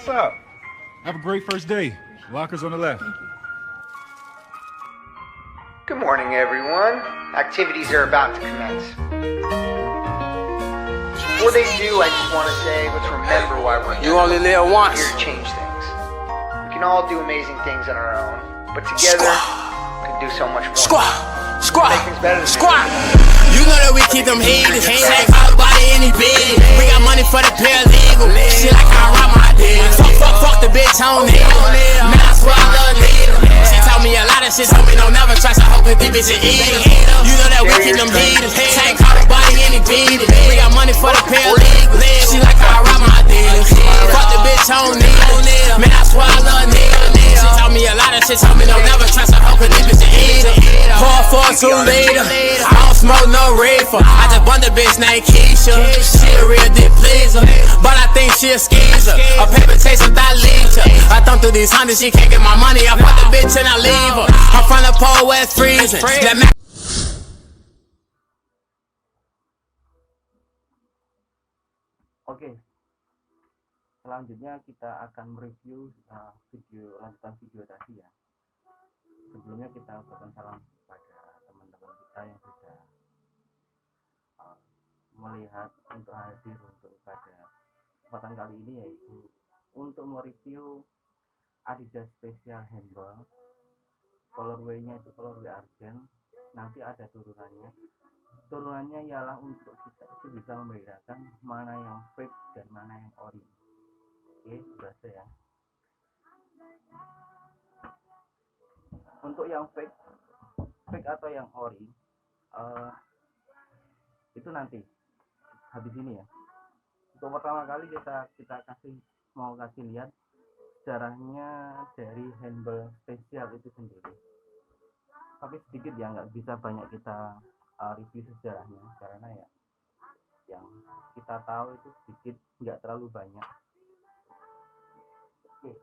What's up? Have a great first day. Lockers on the left. Good morning, everyone. Activities are about to commence. Before they do, I just want to say, let's remember why we're here. You only live once. We're here to change things. We can all do amazing things on our own, but together, we can do so much more. Squad. Make things better than Squad. You know that we keep them haters. Check out body any bid. We got money for the paralegal. She like how I rock my dick. Fuck the bitch on it. Man, I swear I love Nita. She told me a lot of shit, told me don't never trust. I hope that these bitches eat it. You know that we keep them haters. Check out body any bid. We got money for the paralegal. She like how I rock my dick. Fuck the bitch on it. Man, I swear I love Nita. She told me a lot of shit, told me don't never trust. I hope that these bitches eat it. Pour 2 later. I don't smoke no reefer. I just bond a bitch named Keisha. She a real deep pleaser, but I think she a skeezer. A paper chase without leacher. I thumb through these hundreds, she can't get my money. I fuck the bitch and I leave her. I'm from the pole where it's freezing. Oke, selanjutnya kita akan mereview lanjutan video tadi ya. Sebelumnya kita ucapkan salam kepada teman-teman kita yang sudah melihat untuk hadir untuk pada kesempatan kali ini, yaitu untuk mereview Adidas Special Handball. Colorway-nya itu colorway argent. Nanti ada turunannya ialah untuk kita itu bisa membedakan mana yang fake dan mana yang ori. Oke, berasa ya. Untuk yang fake atau yang ori, itu nanti habis ini ya. Untuk pertama kali kita mau kasih lihat sejarahnya dari handball spesial itu sendiri. Tapi sedikit ya, nggak bisa banyak kita review sejarahnya karena ya yang kita tahu itu sedikit, nggak terlalu banyak. Oke.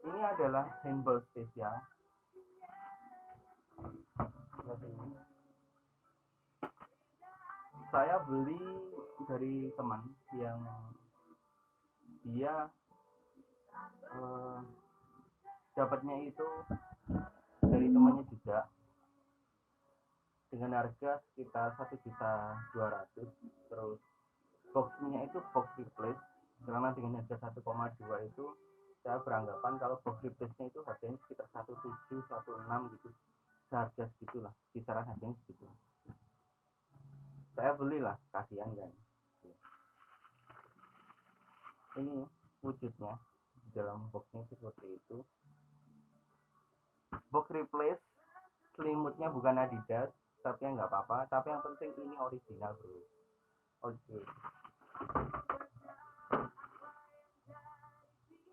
Ini adalah handball spesial. Saya beli dari teman yang dia dapatnya itu dari temannya juga dengan harga sekitar 1.200.000. Terus boxnya itu box replace, karena dengan harga 1,2 itu saya beranggapan kalau box replace-nya itu harganya sekitar 1.7, 1.6 gitu, seharga segitulah, kisaran harganya segitu. Saya belilah, kasihan kan. Ini wujudnya di dalam boxnya seperti itu. Box replace, selimutnya bukan Adidas, tapi nggak apa-apa. Tapi yang penting ini original, bro. Oke.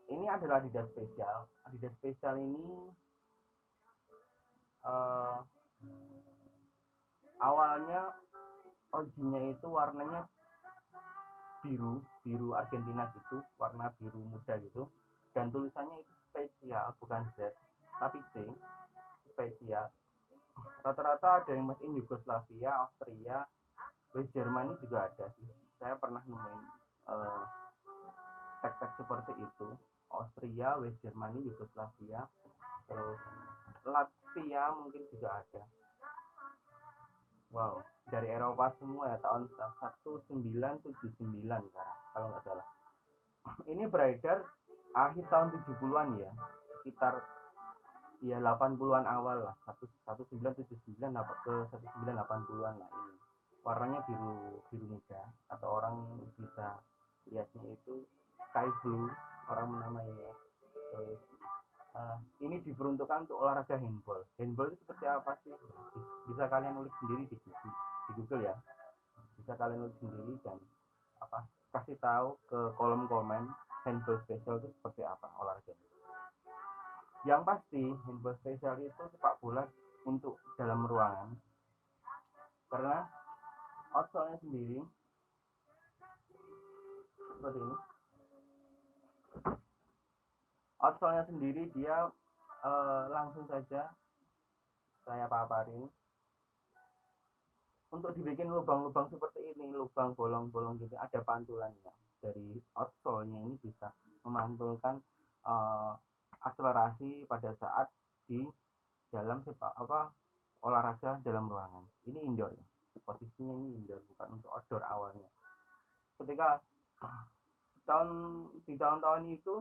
Ini adalah Adidas Special. Adidas Special ini awalnya originnya itu warnanya biru Argentina gitu, warna biru muda gitu, dan tulisannya itu spesial, bukan Z tapi C, spesial. Rata-rata ada yang made in Yugoslavia, Austria, West Germany juga ada sih. Saya pernah nemuin tag-tag seperti itu, Austria, West Germany, Yugoslavia, terus Latvia mungkin juga ada. Wow, dari Eropa semua ya, tahun 1979 kalau nggak salah. Ini beredar akhir tahun 70-an ya, sekitar ya 80-an awal lah, 1979 ke 1980-an lah. Ini warnanya biru muda, atau orang bisa lihatnya itu sky blue, orang menamainya. Terus ini diperuntukkan untuk olahraga handball. Handball itu seperti apa sih? Bisa kalian ulik sendiri di Google ya. Bisa kalian ulik sendiri dan kasih tahu ke kolom komen handball special itu seperti apa olahraganya. Yang pasti handball special itu sepak bola untuk dalam ruangan, karena outsole-nya sendiri seperti ini. Outsole-nya sendiri dia langsung saja saya paparin. untuk dibikin lubang-lubang seperti ini, lubang bolong-bolong gitu, ada pantulannya. Dari outsole-nya ini bisa memantulkan akselerasi pada saat di dalam olahraga dalam ruangan. Ini indoor ya. Posisinya ini indoor, bukan untuk outdoor awalnya. Ketika di tahun-tahun itu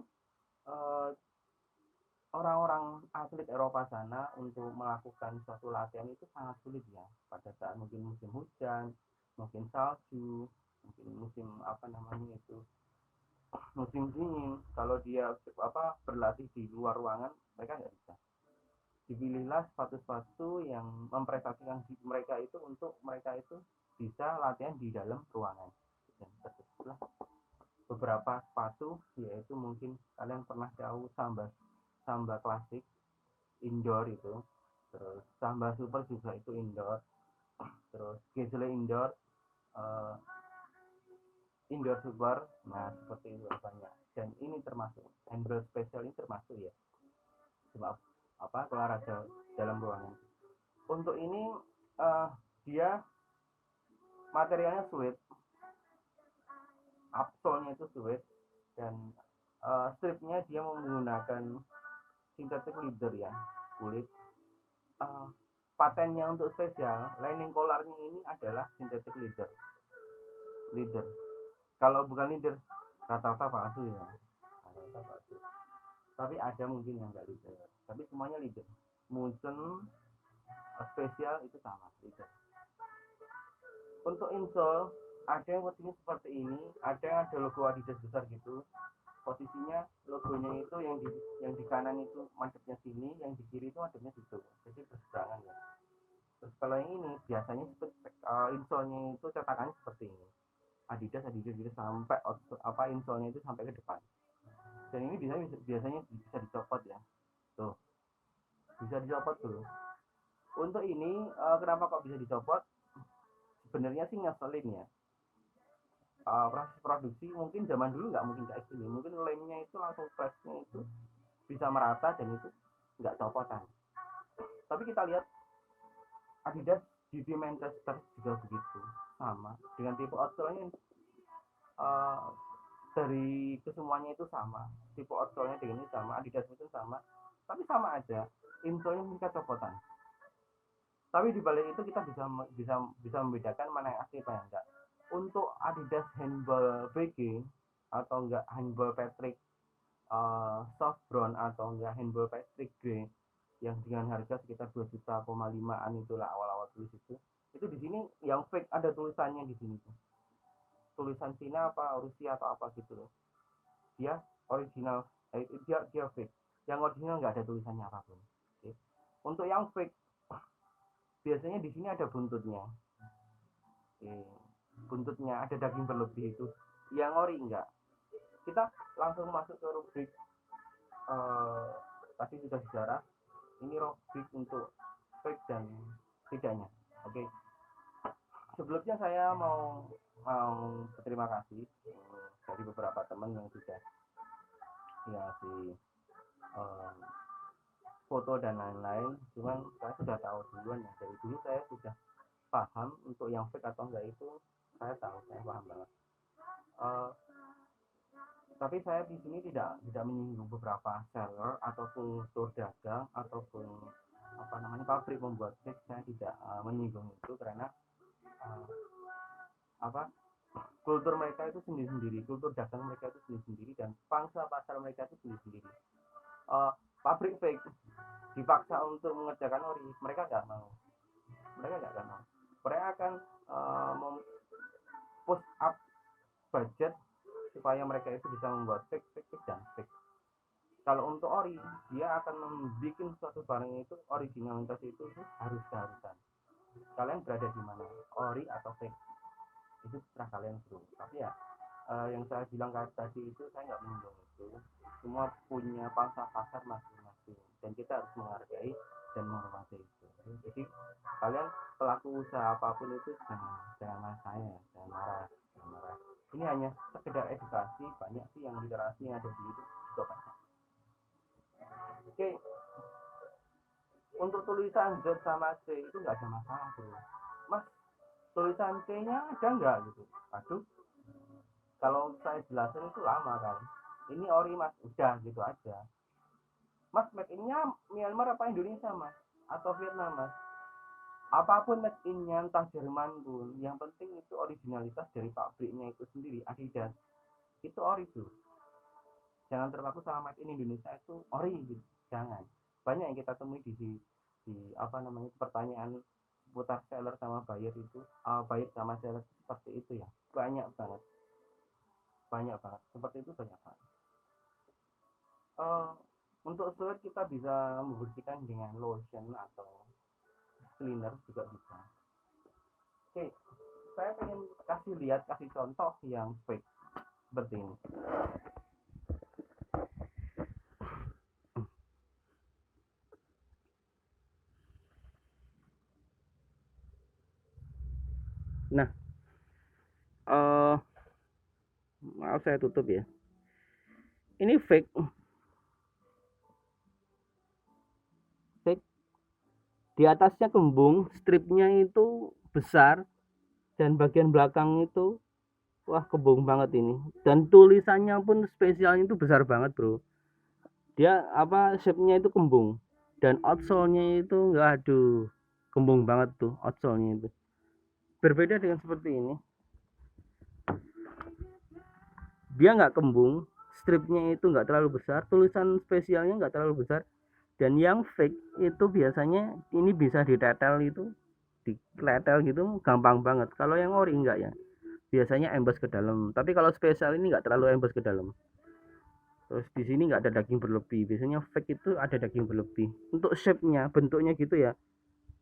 orang-orang atlet Eropa sana untuk melakukan suatu latihan itu sangat sulit ya, pada saat mungkin musim hujan, mungkin salju, mungkin musim musim dingin. Kalau dia berlatih di luar ruangan, mereka nggak bisa. Dipilihlah sepatu-sepatu yang memprestasikan mereka itu untuk mereka itu bisa latihan di dalam ruangan. Dan tersebutlah beberapa sepatu, yaitu mungkin kalian pernah tahu Samba klasik indoor itu, terus Samba super juga itu indoor, terus Gezelle indoor, indoor super. Nah seperti itu banyak, dan ini termasuk handball special, ini termasuk ya sebab olahraga dalam ruangan. Untuk ini dia materialnya suede, upsole-nya itu suede, dan stripnya dia menggunakan synthetic leather ya, kulit. Patennya untuk spesial lining collarnya ini adalah synthetic leather. Kalau bukan leather rata-rata palsu ya, tapi ada mungkin yang enggak leather, tapi semuanya leather. Munchen spesial itu sama leather. Untuk insole ada yang posisinya seperti ini, ada yang ada logo Adidas besar gitu. Posisinya logonya itu yang di kanan itu madepnya sini, yang di kiri itu madepnya situ, jadi berseberangan ya. Terus kalau yang ini biasanya insole-nya itu cetakannya seperti ini, Adidas gitu sampai insole-nya itu sampai ke depan. Dan ini biasanya bisa dicopot ya, tuh bisa dicopot tuh. Untuk ini kenapa kok bisa dicopot? Sebenarnya sih ngeselin ya. Proses produksi mungkin zaman dulu nggak mungkin kayak gini, mungkin lemnya itu langsung pressnya itu bisa merata dan itu nggak copotan. Tapi kita lihat Adidas di tim Manchester juga begitu, sama dengan tipe outsole-nya dari kesemuanya itu sama, tipe outsole-nya dengan ini sama, Adidas itu sama, tapi sama aja insole-nya mereka copotan. Tapi di balik itu kita bisa membedakan mana yang asli apa yang enggak. Untuk Adidas handball BG atau enggak handball Patrick soft brown atau enggak handball Patrick grey yang dengan harga sekitar 2,5 jutaan itulah awal-awal tulis itu di sini yang fake ada tulisannya di sini tuh. Tulisan Cina apa Rusia atau apa gitu loh. Dia original, dia fake. Yang original enggak ada tulisannya apapun. Oke. Untuk yang fake biasanya di sini ada buntutnya. Buntutnya ada daging berlebih itu. Yang ori enggak. Kita langsung masuk ke rubrik tadi sudah sejarah. Ini rubrik untuk fake dan tidaknya. Oke. Sebelumnya saya mau berterima kasih dari beberapa teman yang sudah foto dan lain-lain. Cuman saya sudah tahu duluan ya, dari dulu saya sudah paham untuk yang fake atau enggak itu saya paham banget. Tapi saya di sini tidak menyinggung beberapa seller ataupun kultur dagang ataupun pabrik membuat fake. Saya tidak menyinggung itu karena kultur mereka itu sendiri-sendiri, kultur dagang mereka itu sendiri-sendiri, dan pangsa pasar mereka itu sendiri-sendiri. Pabrik fake dipaksa untuk mengerjakan ori, mereka nggak mau. Mereka akan push up budget supaya mereka itu bisa membuat fake dan fake. Kalau untuk ori, dia akan membuat suatu barang itu originalitas itu harus keharusan. Kalian berada di mana, ori atau fake, itu terserah kalian bro. Tapi ya yang saya bilang tadi itu saya nggak menyinggung itu. Semua punya pangsa pasar masing-masing dan kita harus menghargai dan menghormati itu. Jadi kalian pelaku usaha apapun itu jangan marah. Ini hanya sekedar edukasi. Banyak sih yang literasi yang ada di itu juga banyak. Oke. Untuk tulisan Z sama C itu nggak ada masalah bro. Mas, tulisan C-nya ada nggak gitu. Aduh, kalau saya jelasin itu lama kan. Ini ori mas, udah gitu aja. Mas, make in-nya Myanmar apa Indonesia mas? Atau Vietnam mas? Apapun make in-nya, entah Jerman pun, yang penting itu originalitas dari pabriknya itu sendiri. Adidas itu ori tuh. Jangan terpaku sama make in Indonesia itu ori gitu. Jangan. Banyak yang kita temui di apa namanya pertanyaan putar seller sama buyer itu, buyer sama seller seperti itu ya. Banyak banget seperti itu, banyak banget. Untuk sulit kita bisa membersihkan dengan lotion atau cleaner juga bisa. Oke, saya pengen kasih contoh yang fake seperti ini. Nah, maaf saya tutup ya. Ini fake. Di atasnya kembung, stripnya itu besar, dan bagian belakang itu wah kembung banget ini. Dan tulisannya pun spesialnya itu besar banget bro. Dia apa shape-nya itu kembung, dan outsole-nya itu enggak, aduh kembung banget tuh outsole-nya itu. Berbeda dengan seperti ini, dia nggak kembung, stripnya itu nggak terlalu besar, tulisan spesialnya nggak terlalu besar. Dan yang fake itu biasanya ini bisa ditetel, itu ditetel gitu gampang banget. Kalau yang ori enggak ya, biasanya embas ke dalam. Tapi kalau spesial ini nggak terlalu embas ke dalam. Terus di sini nggak ada daging berlebih. Biasanya fake itu ada daging berlebih. Untuk shape-nya, bentuknya gitu ya,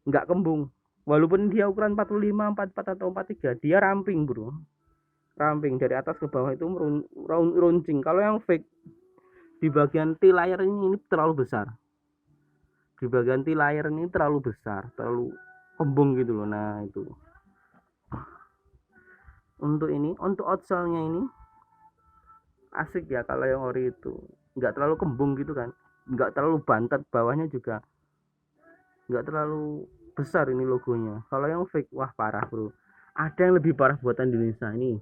nggak kembung. Walaupun dia ukuran 45, 44 atau 43, dia ramping bro. Ramping dari atas ke bawah itu runcing. Kalau yang fake di bagian T-layer ini terlalu besar. Di bagian T-layer ini terlalu besar, terlalu kembung gitu loh. Nah itu untuk ini, untuk outsole-nya ini asik ya. Kalau yang ori itu nggak terlalu kembung gitu kan, nggak terlalu bantet, bawahnya juga nggak terlalu besar ini logonya. Kalau yang fake wah parah bro. Ada yang lebih parah buatan Indonesia ini.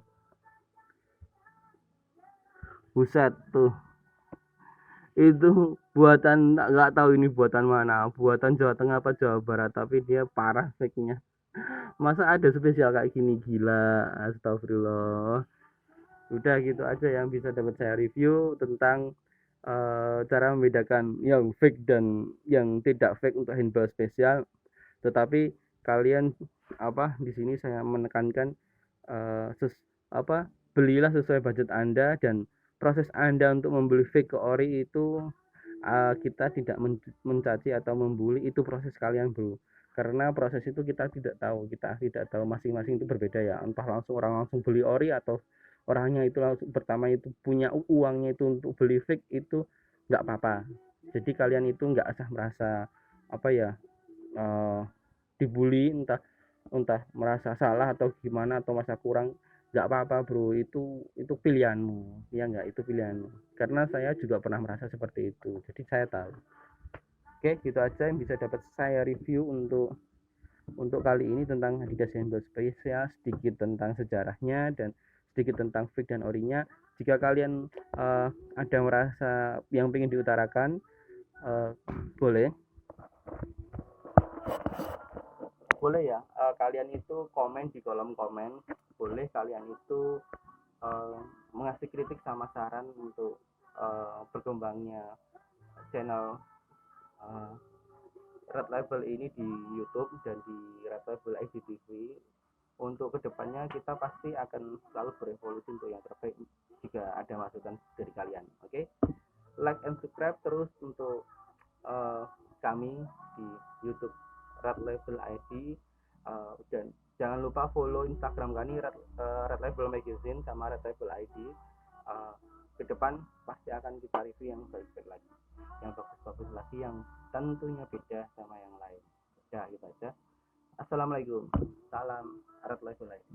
Buset tuh, itu buatan nggak tahu ini buatan mana, buatan Jawa Tengah apa Jawa Barat, tapi dia parah fake-nya. Masa ada spesial kayak gini, gila, astagfirullah. Udah gitu aja yang bisa dapat saya review tentang cara membedakan yang fake dan yang tidak fake untuk handball spesial. Tetapi kalian di sini saya menekankan belilah sesuai budget Anda, dan proses Anda untuk membeli fake ke ori itu kita tidak mencaci atau membuli, itu proses kalian bro. Karena proses itu kita tidak tahu, masing-masing itu berbeda ya. Entah orang langsung beli ori, atau orangnya itu langsung pertama itu punya uangnya itu untuk beli fake, itu nggak apa-apa. Jadi kalian itu nggak usah merasa dibully, entah merasa salah atau gimana atau merasa kurang. Nggak apa-apa bro, itu pilihanmu ya, nggak, itu pilihanmu. Karena saya juga pernah merasa seperti itu, jadi saya tahu. Oke, gitu aja yang bisa dapat saya review untuk kali ini tentang Adidas Handball Spesial, sedikit tentang sejarahnya dan sedikit tentang fake dan orinya. Jika kalian ada merasa yang ingin diutarakan, boleh ya, kalian itu komen di kolom komen. Boleh kalian itu mengasih kritik sama saran untuk berkembangnya channel Red Label ini di YouTube dan di Red Label IGTV. Untuk kedepannya kita pasti akan selalu berevolusi untuk yang terbaik jika ada masukan dari kalian. Oke? Like and subscribe terus untuk kami di YouTube Red Label ID, dan jangan lupa follow Instagram kami Red Label Magazine sama Red Label ID. Ke depan pasti akan kita review yang baik-baik lagi, yang bagus-bagus lagi, yang tentunya beda sama yang lain. Ya gitu aja. Assalamualaikum, salam Red Label ID.